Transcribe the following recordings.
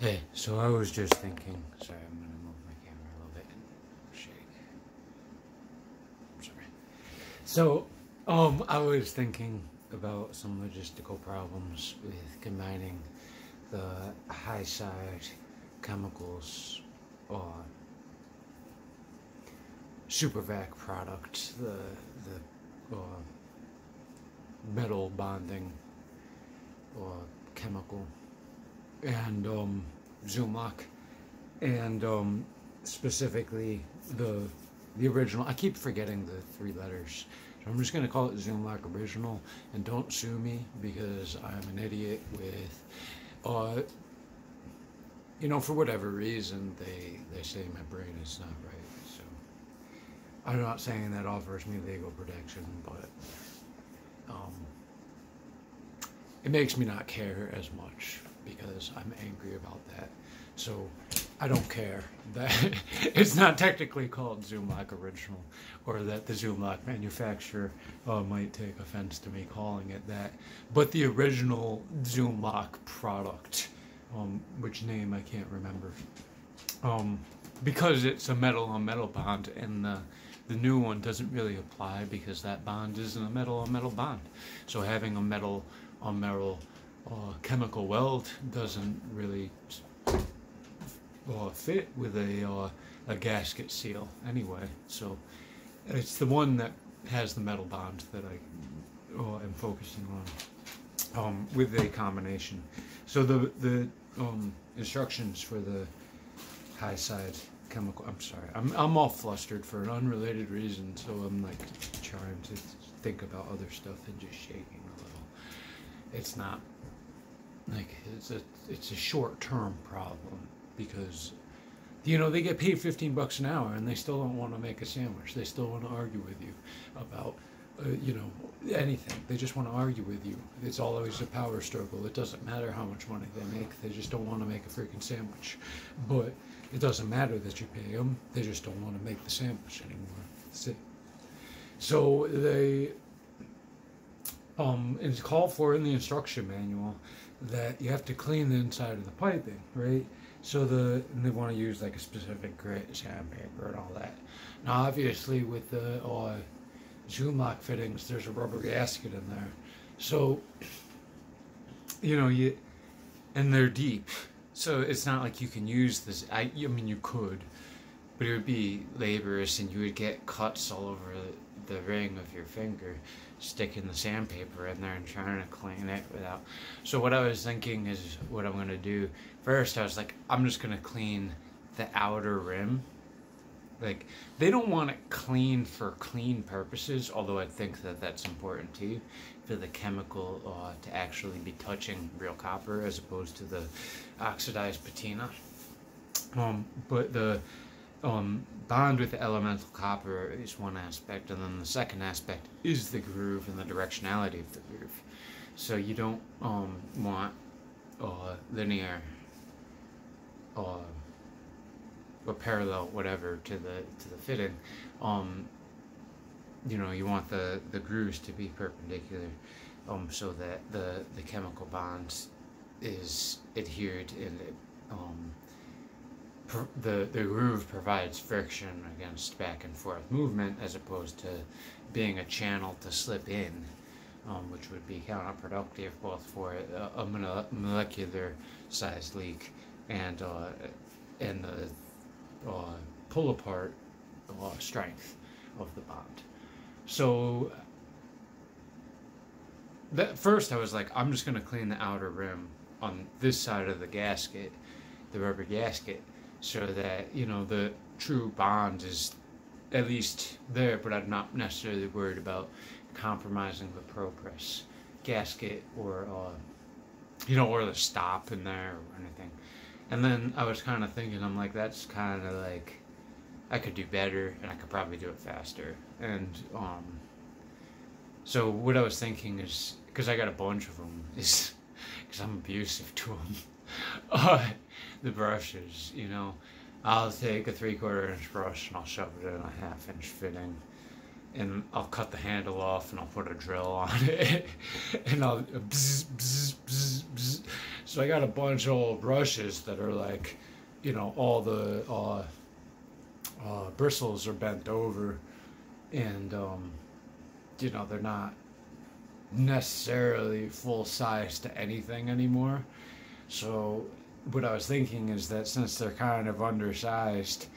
Hey, so I was just thinking. Sorry, I'm gonna move my camera a little bit and shake. Sorry. So, I was thinking about some logistical problems with combining the high side chemicals or supervac product, the metal bonding or chemical, and Zoom lock, and specifically the original. I keep forgetting the three letters, so I'm just gonna call it Zoom lock original. And don't sue me because I'm an idiot with, for whatever reason they say my brain is not right. So I'm not saying that offers me legal protection, but it makes me not care as much because I'm angry about that. So I don't care that it's not technically called Zoom Lock Original, or that the Zoom Lock manufacturer might take offense to me calling it that. But the original Zoom Lock product, which name I can't remember, because it's a metal on metal bond, and the new one doesn't really apply because that bond isn't a metal on metal bond. So having a metal on metal chemical weld doesn't really fit with a gasket seal anyway. So it's the one that has the metal bond that I am focusing on with a combination. So the instructions for the high side chemical. I'm sorry, I'm all flustered for an unrelated reason. So I'm like trying to think about other stuff and just shaking a little. It's not like it's a short-term problem because they get paid $15 an hour and they still don't want to make a sandwich. They still want to argue with you about anything. They just want to argue with you. It's always a power struggle. It doesn't matter how much money they make. They just don't want to make a freaking sandwich. But it doesn't matter that you pay them. They just don't want to make the sandwich anymore. That's it. So they it's called for in the instruction manual that you have to clean the inside of the piping, right? So and they want to use like a specific grit, sandpaper, and all that. Now, obviously, with the Zoom lock fittings, there's a rubber gasket in there, so and they're deep, so it's not like you can use this. I mean, you could, but it would be laborious, and you would get cuts all over the ring of your finger, sticking the sandpaper in there and trying to clean it without. So what I was thinking is what I'm going to do. First, I was like, I'm just going to clean the outer rim. Like, they don't want it clean for clean purposes, although I think that that's important too, for the chemical to actually be touching real copper as opposed to the oxidized patina. But the bond with the elemental copper is one aspect, and then the second aspect is the groove and the directionality of the groove. So you don't want linear or parallel, whatever, to the fitting. You want the grooves to be perpendicular, so that the chemical bond is adhered, and the groove provides friction against back and forth movement, as opposed to being a channel to slip in, which would be counterproductive both for a molecular size leak and the pull apart strength of the bond. So first I was like, I'm just going to clean the outer rim on this side of the gasket, the rubber gasket, so that the true bond is at least there, but I'm not necessarily worried about compromising the progress gasket or or the stop in there or anything. And then I was kind of thinking, I'm like, that's kind of like, I could do better and I could probably do it faster. And so what I was thinking is, because I got a bunch of them, is because I'm abusive to them. The brushes, I'll take a 3/4 inch brush and I'll shove it in a 1/2 inch fitting, and I'll cut the handle off and I'll put a drill on it and I'll bzz, bzz, bzz, bzz. So I got a bunch of old brushes that are like, all the bristles are bent over, and they're not necessarily full size to anything anymore. So what I was thinking is that since they're kind of undersized,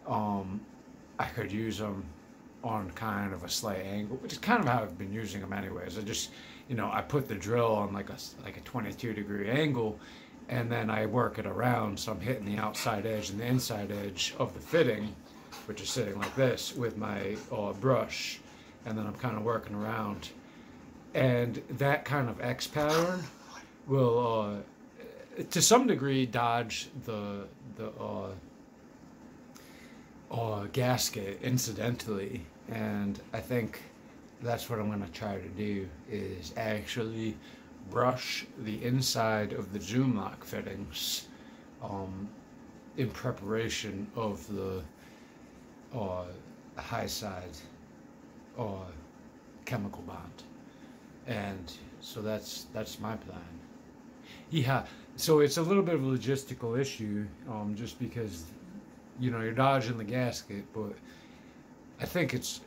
I could use them on kind of a slight angle, which is kind of how I've been using them anyways. I just, I put the drill on like a 22-degree angle, and then I work it around, so I'm hitting the outside edge and the inside edge of the fitting, which is sitting like this, with my brush, and then I'm kind of working around. And that kind of X pattern will, to some degree, dodge the gasket incidentally, and I think that's what I'm going to try to do, is actually brush the inside of the zoom lock fittings in preparation of the high side chemical bond. And so that's my plan. Yeah, so it's a little bit of a logistical issue, just because you're dodging the gasket, but I think it's,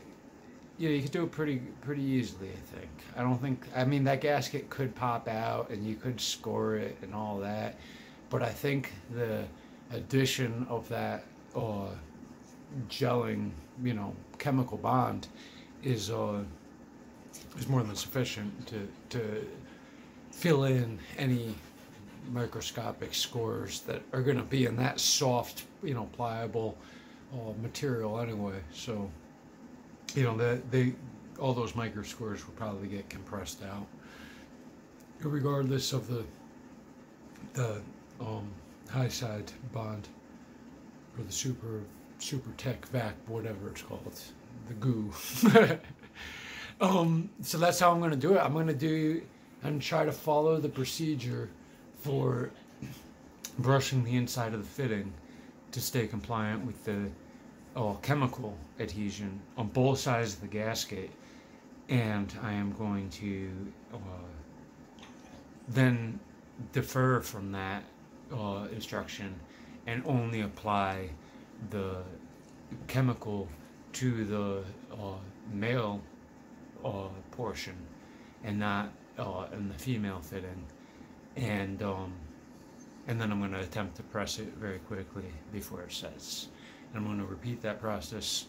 you could do it pretty easily, I think. I mean, that gasket could pop out and you could score it and all that, but I think the addition of that gelling, chemical bond is more than sufficient to fill in any microscopic scores that are going to be in that soft, pliable material anyway. So, all those micro scores will probably get compressed out, regardless of the high side bond, or the super tech vac, whatever it's called, the goo. So that's how I'm going to do it. I'm going to do and try to follow the procedure for brushing the inside of the fitting to stay compliant with the chemical adhesion on both sides of the gasket, and I am going to then defer from that instruction and only apply the chemical to the male portion, and not in the female fitting, and then I'm going to attempt to press it very quickly before it sets. And I'm going to repeat that process,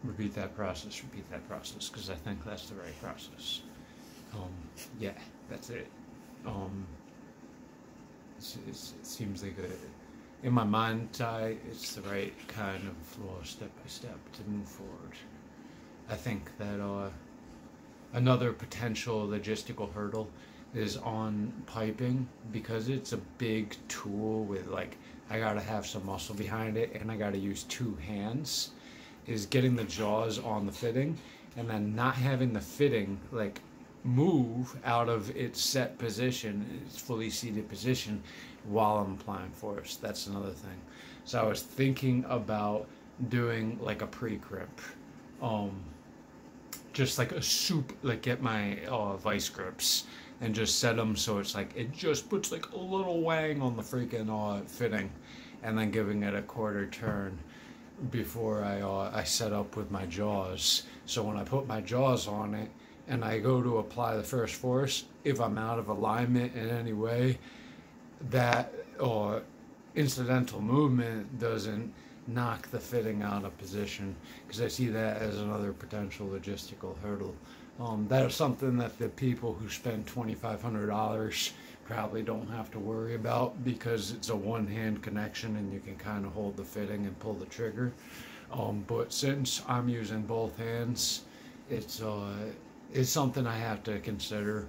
because I think that's the right process. Yeah, that's it. It seems like in my mind's eye, it's the right kind of step by step to move forward. I think that another potential logistical hurdle is on piping, because it's a big tool with, I gotta have some muscle behind it and I gotta use two hands, is getting the jaws on the fitting and then not having the fitting move out of its set position, its fully seated position, while I'm applying force. That's another thing. So I was thinking about doing a pre-grip, just get my vice grips and just set them so it's it just puts a little wang on the freaking fitting, and then giving it a quarter turn before I set up with my jaws. So when I put my jaws on it and I go to apply the first force, if I'm out of alignment in any way, that incidental movement doesn't knock the fitting out of position, because I see that as another potential logistical hurdle. That is something that the people who spend $2,500 probably don't have to worry about, because it's a one-hand connection and you can kind of hold the fitting and pull the trigger. But since I'm using both hands, it's something I have to consider,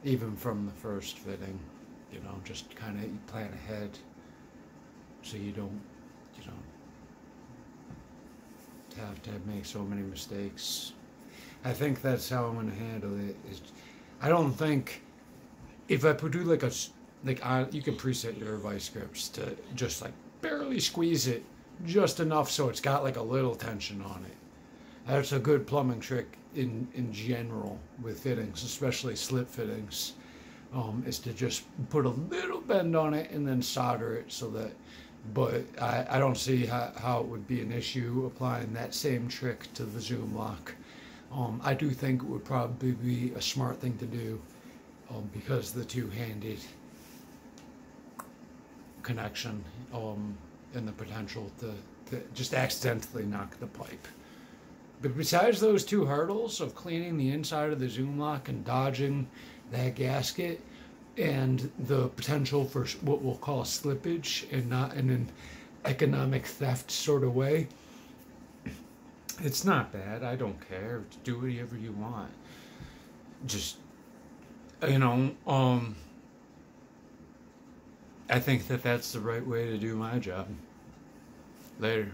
even from the first fitting. Just kind of plan ahead, so you don't have to make so many mistakes. I think that's how I'm going to handle it. I don't think, if I do you can preset your vice grips to just barely squeeze it just enough so it's got a little tension on it. That's a good plumbing trick in general with fittings, especially slip fittings, is to just put a little bend on it and then solder it so that. But I don't see how it would be an issue applying that same trick to the zoom lock. I do think it would probably be a smart thing to do, because the two-handed connection, and the potential to just accidentally knock the pipe. But besides those two hurdles of cleaning the inside of the zoom lock and dodging that gasket, and the potential for what we'll call slippage and not in an economic theft sort of way, it's not bad. I don't care. Do whatever you want. Just, you know, I think that that's the right way to do my job. Later.